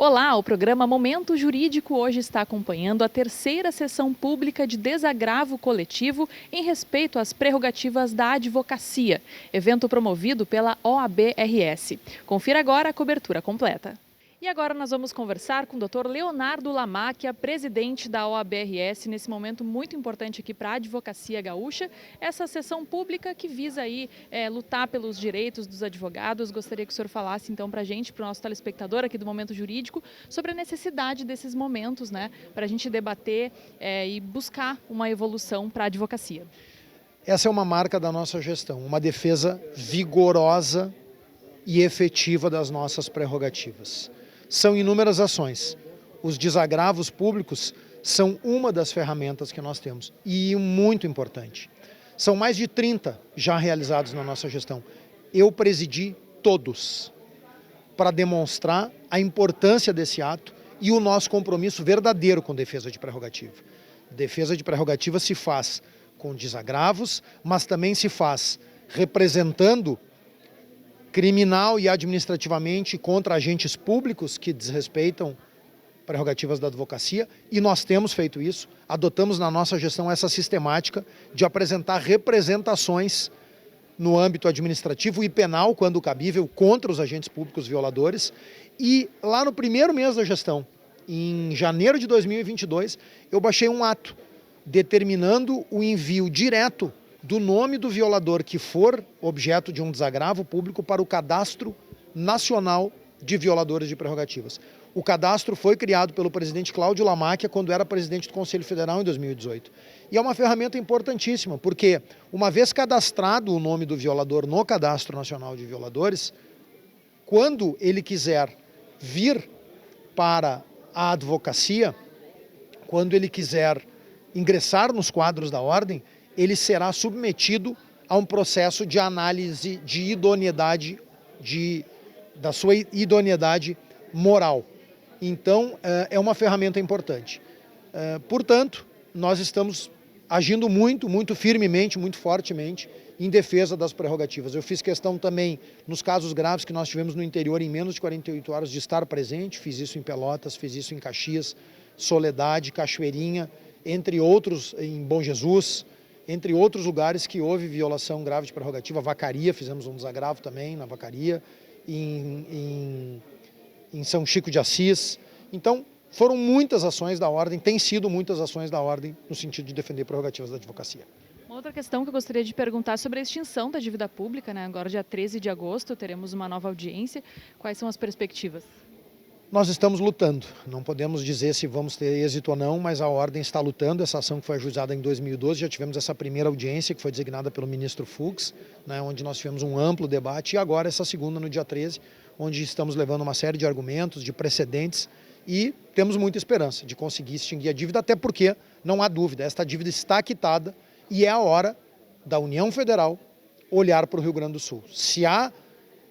Olá, o programa Momento Jurídico hoje está acompanhando a terceira sessão pública de desagravo coletivo em respeito às prerrogativas da advocacia, evento promovido pela OAB-RS. Confira agora a cobertura completa. E agora nós vamos conversar com o Dr. Leonardo Lamáquia, presidente da OAB-RS, nesse momento muito importante aqui para a advocacia gaúcha. Essa sessão pública que visa aí lutar pelos direitos dos advogados. Gostaria que o senhor falasse então para a gente, para o nosso telespectador aqui do Momento Jurídico, sobre a necessidade desses momentos, né, para a gente debater e buscar uma evolução para a advocacia. Essa é uma marca da nossa gestão, uma defesa vigorosa e efetiva das nossas prerrogativas. São inúmeras ações. Os desagravos públicos são uma das ferramentas que nós temos e muito importante. São mais de 30 já realizados na nossa gestão. Eu presidi todos para demonstrar a importância desse ato e o nosso compromisso verdadeiro com defesa de prerrogativa. Defesa de prerrogativa se faz com desagravos, mas também se faz representando criminal e administrativamente contra agentes públicos que desrespeitam prerrogativas da advocacia, e nós temos feito isso, adotamos na nossa gestão essa sistemática de apresentar representações no âmbito administrativo e penal, quando cabível, contra os agentes públicos violadores, e lá no primeiro mês da gestão, em janeiro de 2022, eu baixei um ato determinando o envio direto do nome do violador que for objeto de um desagravo público para o Cadastro Nacional de Violadores de Prerrogativas. O cadastro foi criado pelo presidente Cláudio Lamáquia quando era presidente do Conselho Federal em 2018. E é uma ferramenta importantíssima, porque uma vez cadastrado o nome do violador no Cadastro Nacional de Violadores, quando ele quiser vir para a advocacia, quando ele quiser ingressar nos quadros da ordem, ele será submetido a um processo de análise de idoneidade, da sua idoneidade moral. Então, é uma ferramenta importante. Portanto, nós estamos agindo muito firmemente, muito fortemente em defesa das prerrogativas. Eu fiz questão também, nos casos graves que nós tivemos no interior, em menos de 48 horas, de estar presente. Fiz isso em Pelotas, fiz isso em Caxias, Soledade, Cachoeirinha, entre outros, em Bom Jesus, entre outros lugares que houve violação grave de prerrogativa. Vacaria, fizemos um desagravo também na Vacaria, em São Chico de Assis. Então, foram muitas ações da ordem, têm sido muitas ações da ordem no sentido de defender prerrogativas da advocacia. Uma outra questão que eu gostaria de perguntar sobre a extinção da dívida pública, né? Agora, dia 13 de agosto, teremos uma nova audiência. Quais são as perspectivas? Nós estamos lutando, não podemos dizer se vamos ter êxito ou não, mas a ordem está lutando. Essa ação que foi ajuizada em 2012, já tivemos essa primeira audiência que foi designada pelo ministro Fux, né, onde nós tivemos um amplo debate, e agora essa segunda no dia 13, onde estamos levando uma série de argumentos, de precedentes, e temos muita esperança de conseguir extinguir a dívida, até porque, não há dúvida, esta dívida está quitada e é a hora da União Federal olhar para o Rio Grande do Sul. Se há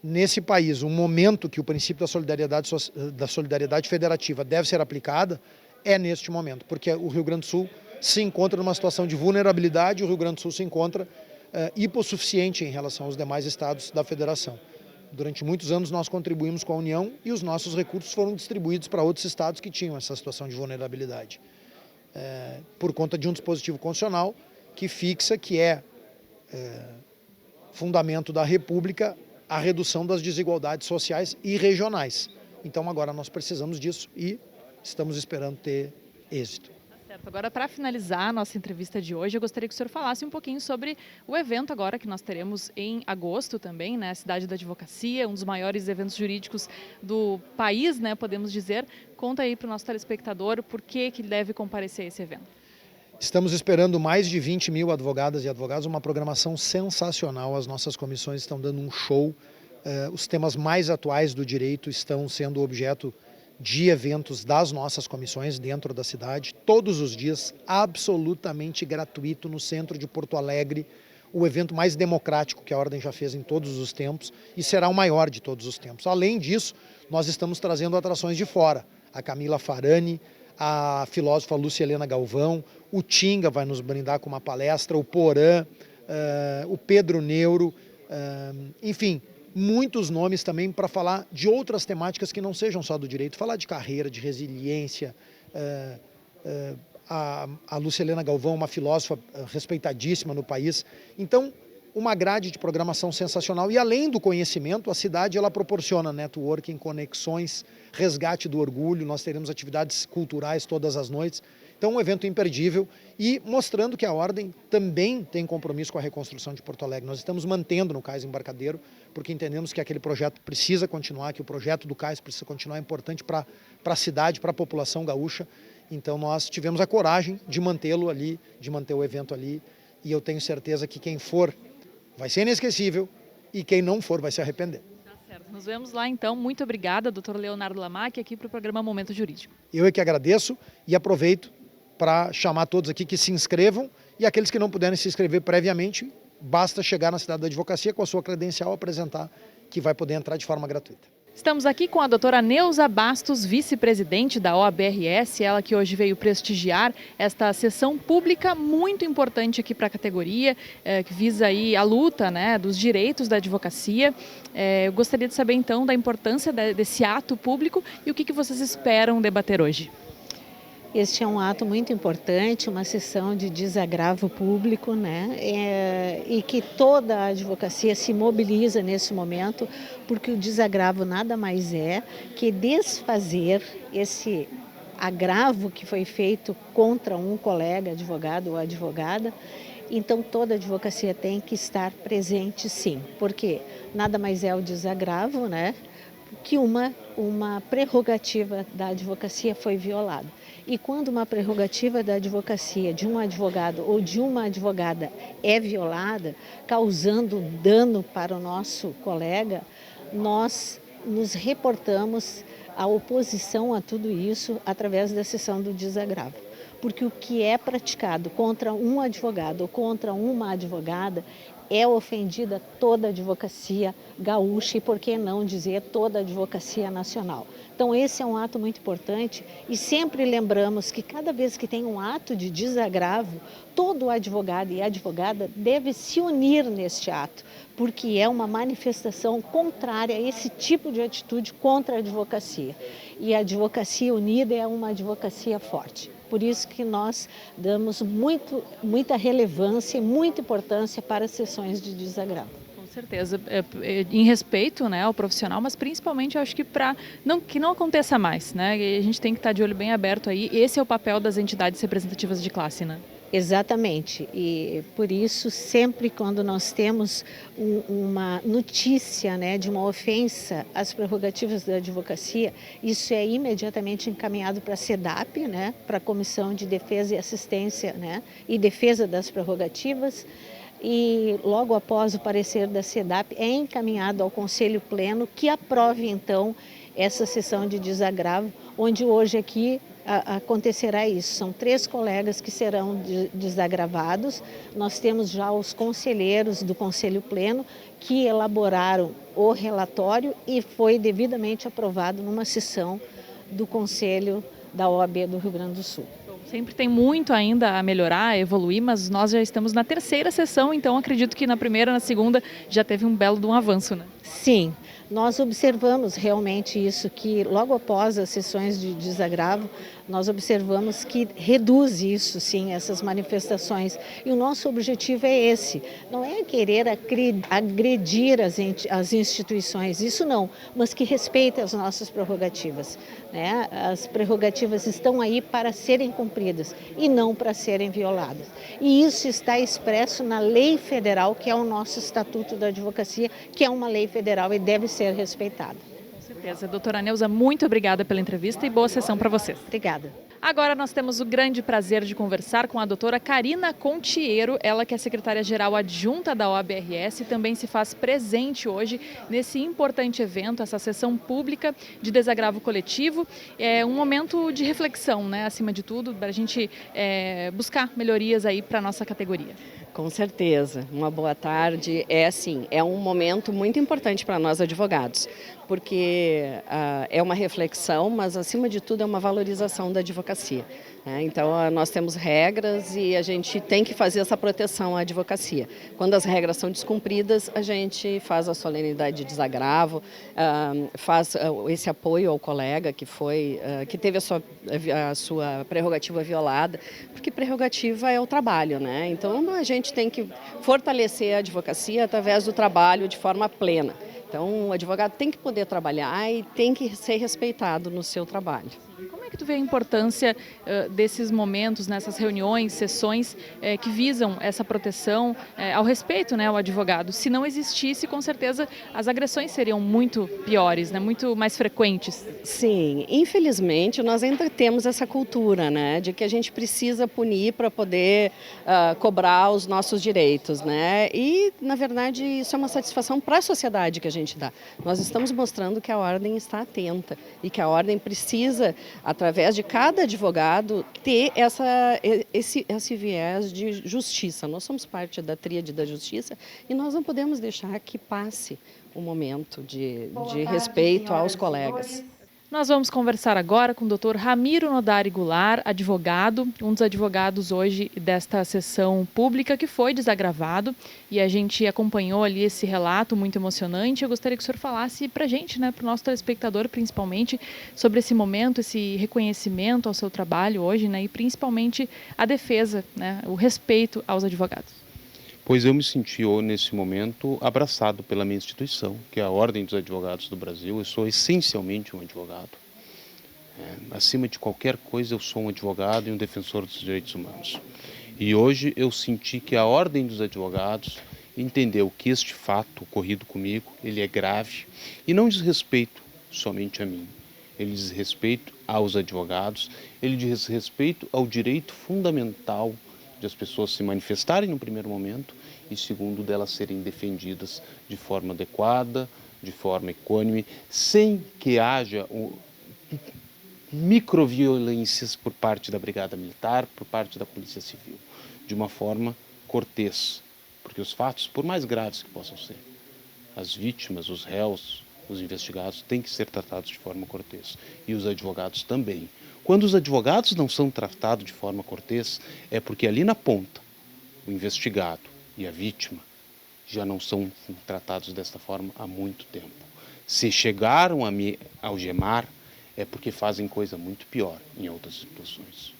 nesse país um momento que o princípio da solidariedade federativa deve ser aplicada, é neste momento, porque o Rio Grande do Sul se encontra numa situação de vulnerabilidade, o Rio Grande do Sul se encontra hipossuficiente em relação aos demais estados da federação. Durante muitos anos nós contribuímos com a União e os nossos recursos foram distribuídos para outros estados que tinham essa situação de vulnerabilidade, por conta de um dispositivo constitucional que fixa que é fundamento da República a redução das desigualdades sociais e regionais. Então agora nós precisamos disso e estamos esperando ter êxito. Certo. Agora, para finalizar a nossa entrevista de hoje, eu gostaria que o senhor falasse um pouquinho sobre o evento agora que nós teremos em agosto também, né? Cidade da Advocacia, um dos maiores eventos jurídicos do país, né? Podemos dizer. Conta aí para o nosso telespectador por que ele deve comparecer a esse evento. Estamos esperando mais de 20 mil advogadas e advogados, uma programação sensacional. As nossas comissões estão dando um show. Os temas mais atuais do direito estão sendo objeto de eventos das nossas comissões dentro da cidade, todos os dias, absolutamente gratuito, no centro de Porto Alegre, o evento mais democrático que a Ordem já fez em todos os tempos e será o maior de todos os tempos. Além disso, nós estamos trazendo atrações de fora, a Camila Farani, a filósofa Lúcia Helena Galvão, o Tinga vai nos brindar com uma palestra, o Porã, o Pedro Neuro, enfim, muitos nomes também para falar de outras temáticas que não sejam só do direito, falar de carreira, de resiliência. A Lúcia Helena Galvão, uma filósofa respeitadíssima no país. Então, uma grade de programação sensacional. E além do conhecimento, a cidade ela proporciona networking, conexões, resgate do orgulho. Nós teremos atividades culturais todas as noites. Então, um evento imperdível e mostrando que a Ordem também tem compromisso com a reconstrução de Porto Alegre. Nós estamos mantendo no Cais Embarcadero, porque entendemos que aquele projeto precisa continuar, que o projeto do Cais precisa continuar, é importante para a cidade, para a população gaúcha. Então, nós tivemos a coragem de mantê-lo ali, de manter o evento ali, e eu tenho certeza que quem for vai ser inesquecível e quem não for vai se arrepender. Tá certo. Nos vemos lá então. Muito obrigada, doutor Leonardo Lamaque, aqui para o programa Momento Jurídico. Eu é que agradeço e aproveito para chamar todos aqui que se inscrevam e aqueles que não puderem se inscrever previamente, basta chegar na cidade da advocacia com a sua credencial, apresentar que vai poder entrar de forma gratuita. Estamos aqui com a doutora Neuza Bastos, vice-presidente da OABRS, ela que hoje veio prestigiar esta sessão pública muito importante aqui para a categoria, que visa aí a luta, né, dos direitos da advocacia. Eu gostaria de saber então da importância desse ato público e o que vocês esperam debater hoje. Este é um ato muito importante, uma sessão de desagravo público, né? E que toda a advocacia se mobiliza nesse momento, porque o desagravo nada mais é que desfazer esse agravo que foi feito contra um colega advogado ou advogada. Então toda a advocacia tem que estar presente, sim, porque nada mais é o desagravo, né? Que uma prerrogativa da advocacia foi violada. E quando uma prerrogativa da advocacia de um advogado ou de uma advogada é violada, causando dano para o nosso colega, nós nos reportamos à oposição a tudo isso através da sessão do desagravo. Porque o que é praticado contra um advogado ou contra uma advogada é ofendida toda a advocacia gaúcha e, por que não dizer, toda a advocacia nacional. Então esse é um ato muito importante e sempre lembramos que cada vez que tem um ato de desagravo, todo advogado e advogada deve se unir neste ato, porque é uma manifestação contrária a esse tipo de atitude contra a advocacia. E a advocacia unida é uma advocacia forte. Por isso que nós damos muita relevância e muita importância para as sessões de desagravo. Com certeza, em respeito, né, ao profissional, mas principalmente eu acho que para que não aconteça mais, né? E a gente tem que estar de olho bem aberto aí. Esse é o papel das entidades representativas de classe, né? Exatamente, e por isso sempre quando nós temos uma notícia, né, de uma ofensa às prerrogativas da advocacia, isso é imediatamente encaminhado para a CEDAP, né, para a Comissão de Defesa e Assistência, né, e Defesa das Prerrogativas, e logo após o parecer da CEDAP é encaminhado ao Conselho Pleno que aprove então essa sessão de desagravo, onde hoje aqui acontecerá isso. São 3 colegas que serão desagravados. Nós temos já os conselheiros do Conselho Pleno que elaboraram o relatório e foi devidamente aprovado numa sessão do Conselho da OAB do Rio Grande do Sul. Sempre tem muito ainda a melhorar, a evoluir, mas nós já estamos na 3ª sessão, então acredito que na primeira, na segunda, já teve um belo de um avanço, né? Sim, nós observamos realmente isso, que logo após as sessões de desagravo, nós observamos que reduz isso, sim, essas manifestações. E o nosso objetivo é esse, não é querer agredir as instituições, isso não, mas que respeite as nossas prerrogativas, né? As prerrogativas estão aí para serem cumpridas e não para serem violadas. E isso está expresso na lei federal, que é o nosso Estatuto da Advocacia, que é uma lei federal e deve ser respeitada. Com certeza. Doutora Neuza, muito obrigada pela entrevista e boa sessão para vocês. Obrigada. Agora nós temos o grande prazer de conversar com a doutora Karina Contiero, ela que é secretária-geral adjunta da OABRS e também se faz presente hoje nesse importante evento, essa sessão pública de desagravo coletivo. É um momento de reflexão, né, acima de tudo, para a gente buscar melhorias aí para a nossa categoria. Com certeza. Uma boa tarde. É um momento muito importante para nós advogados, porque é uma reflexão, mas acima de tudo é uma valorização da advocacia. Então, nós temos regras e a gente tem que fazer essa proteção à advocacia. Quando as regras são descumpridas, a gente faz a solenidade de desagravo, faz esse apoio ao colega que teve a sua prerrogativa violada, porque prerrogativa é o trabalho, né? Então, a gente tem que fortalecer a advocacia através do trabalho de forma plena. Então, o advogado tem que poder trabalhar e tem que ser respeitado no seu trabalho. Como é que tu vê a importância desses momentos, nessas reuniões, sessões que visam essa proteção ao respeito, né, ao advogado? Se não existisse, com certeza as agressões seriam muito piores, né, muito mais frequentes. Sim, infelizmente nós ainda temos essa cultura, né, de que a gente precisa punir para poder cobrar os nossos direitos, né? E, na verdade, isso é uma satisfação para a sociedade que a gente dá. Nós estamos mostrando que a ordem está atenta e que a ordem precisa, através de cada advogado, ter esse viés de justiça. Nós somos parte da tríade da justiça e nós não podemos deixar que passe o momento de respeito aos colegas. Nós vamos conversar agora com o Dr. Ramiro Nodari Goulart, advogado, um dos advogados hoje desta sessão pública que foi desagravado, e a gente acompanhou ali esse relato muito emocionante. Eu gostaria que o senhor falasse para a gente, né, para o nosso telespectador principalmente, sobre esse momento, esse reconhecimento ao seu trabalho hoje, né, e principalmente a defesa, né, o respeito aos advogados. Pois eu me senti, nesse momento, abraçado pela minha instituição, que é a Ordem dos Advogados do Brasil. Eu sou essencialmente um advogado. Acima de qualquer coisa, eu sou um advogado e um defensor dos direitos humanos. E hoje eu senti que a Ordem dos Advogados entendeu que este fato ocorrido comigo, ele é grave e não diz respeito somente a mim. Ele diz respeito aos advogados, ele diz respeito ao direito fundamental de as pessoas se manifestarem no primeiro momento e, segundo, delas serem defendidas de forma adequada, de forma equânime, sem que haja microviolências por parte da Brigada Militar, por parte da Polícia Civil, de uma forma cortês, porque os fatos, por mais graves que possam ser, as vítimas, os réus, os investigados têm que ser tratados de forma cortês, e os advogados também. Quando os advogados não são tratados de forma cortês, é porque ali na ponta, o investigado e a vítima já não são tratados desta forma há muito tempo. Se chegaram a me algemar, é porque fazem coisa muito pior em outras situações.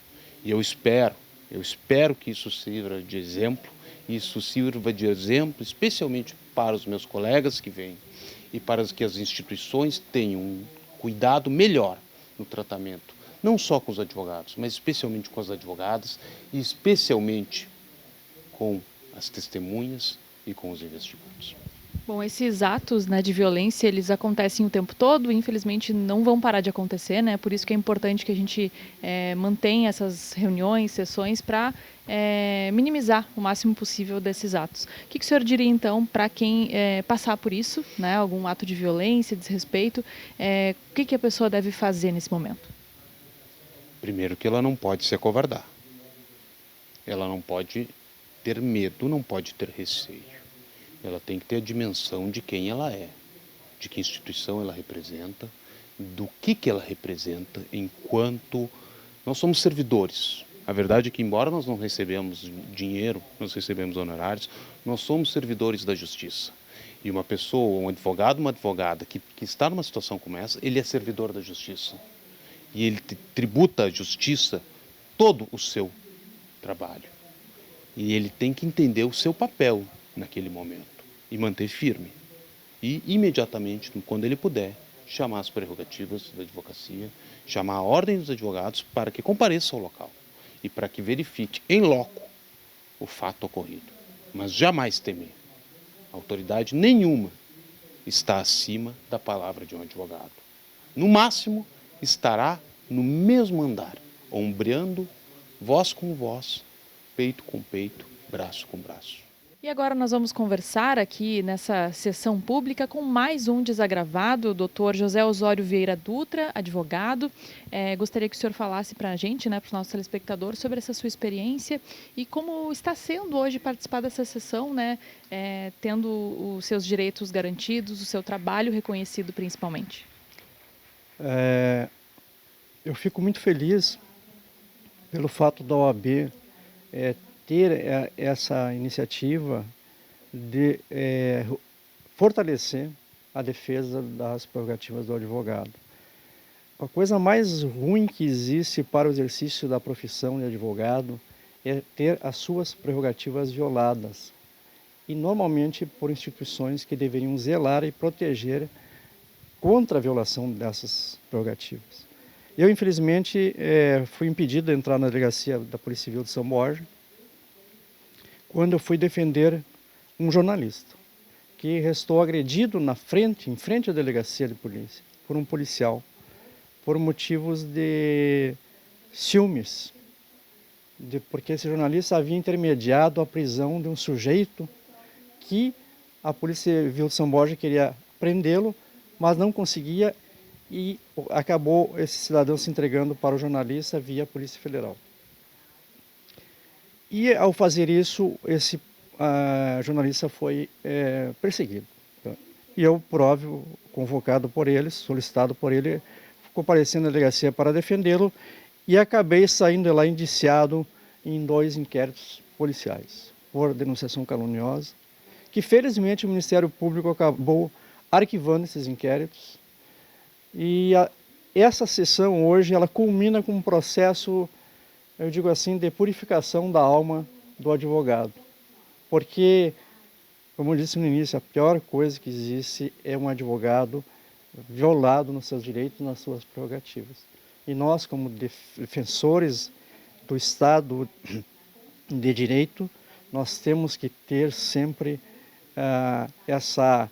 E eu espero que isso sirva de exemplo, especialmente para os meus colegas que vêm, e para que as instituições tenham um cuidado melhor no tratamento, não só com os advogados, mas especialmente com as advogadas e especialmente com as testemunhas e com os investigados. Bom, esses atos, né, de violência, eles acontecem o tempo todo, infelizmente não vão parar de acontecer, né? Por isso que é importante que a gente mantenha essas reuniões, sessões, para minimizar o máximo possível desses atos. O que o senhor diria, então, para quem passar por isso, né, algum ato de violência, desrespeito, o que a pessoa deve fazer nesse momento? Primeiro, que ela não pode se acovardar. Ela não pode ter medo, não pode ter receio. Ela tem que ter a dimensão de quem ela é, de que instituição ela representa, do que ela representa, enquanto nós somos servidores. A verdade é que, embora nós não recebemos dinheiro, nós recebemos honorários, nós somos servidores da justiça. E uma pessoa, um advogado, uma advogada que está numa situação como essa, ele é servidor da justiça. E ele tributa à justiça todo o seu trabalho. E ele tem que entender o seu papel naquele momento e manter firme. E, imediatamente, quando ele puder, chamar as prerrogativas da advocacia, chamar a Ordem dos Advogados para que compareça ao local e para que verifique em loco o fato ocorrido. Mas jamais temer. Autoridade nenhuma está acima da palavra de um advogado. No máximo, estará no mesmo andar, ombreando, voz com voz, peito com peito, braço com braço. E agora nós vamos conversar aqui nessa sessão pública com mais um desagravado, o Dr. José Osório Vieira Dutra, advogado. Gostaria que o senhor falasse para a gente, né, para os nossos telespectadores, sobre essa sua experiência e como está sendo hoje participar dessa sessão, né, tendo os seus direitos garantidos, o seu trabalho reconhecido principalmente. Eu fico muito feliz pelo fato da OAB ter essa iniciativa de fortalecer a defesa das prerrogativas do advogado. A coisa mais ruim que existe para o exercício da profissão de advogado é ter as suas prerrogativas violadas, e normalmente por instituições que deveriam zelar e proteger contra a violação dessas prerrogativas. Eu, infelizmente, fui impedido de entrar na delegacia da Polícia Civil de São Borja quando eu fui defender um jornalista que restou agredido em frente à delegacia de polícia, por um policial, por motivos de ciúmes, porque esse jornalista havia intermediado a prisão de um sujeito que a Polícia Civil de São Borja queria prendê-lo, mas não conseguia, e acabou esse cidadão se entregando para o jornalista via Polícia Federal. E ao fazer isso, esse jornalista foi perseguido. E eu, por óbvio, convocado por ele, solicitado por ele, comparecendo na delegacia para defendê-lo, e acabei saindo de lá indiciado em 2 inquéritos policiais por denunciação caluniosa, que felizmente o Ministério Público acabou arquivando esses inquéritos. E essa sessão hoje ela culmina com um processo, eu digo assim, de purificação da alma do advogado. Porque, como eu disse no início, a pior coisa que existe é um advogado violado nos seus direitos, nas suas prerrogativas. E nós, como defensores do Estado de Direito, nós temos que ter sempre essa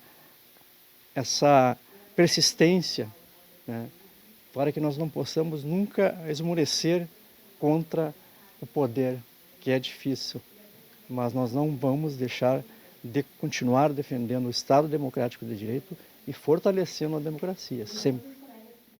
persistência, né, para que nós não possamos nunca esmorecer contra o poder, que é difícil, mas nós não vamos deixar de continuar defendendo o Estado Democrático de Direito e fortalecendo a democracia, sempre.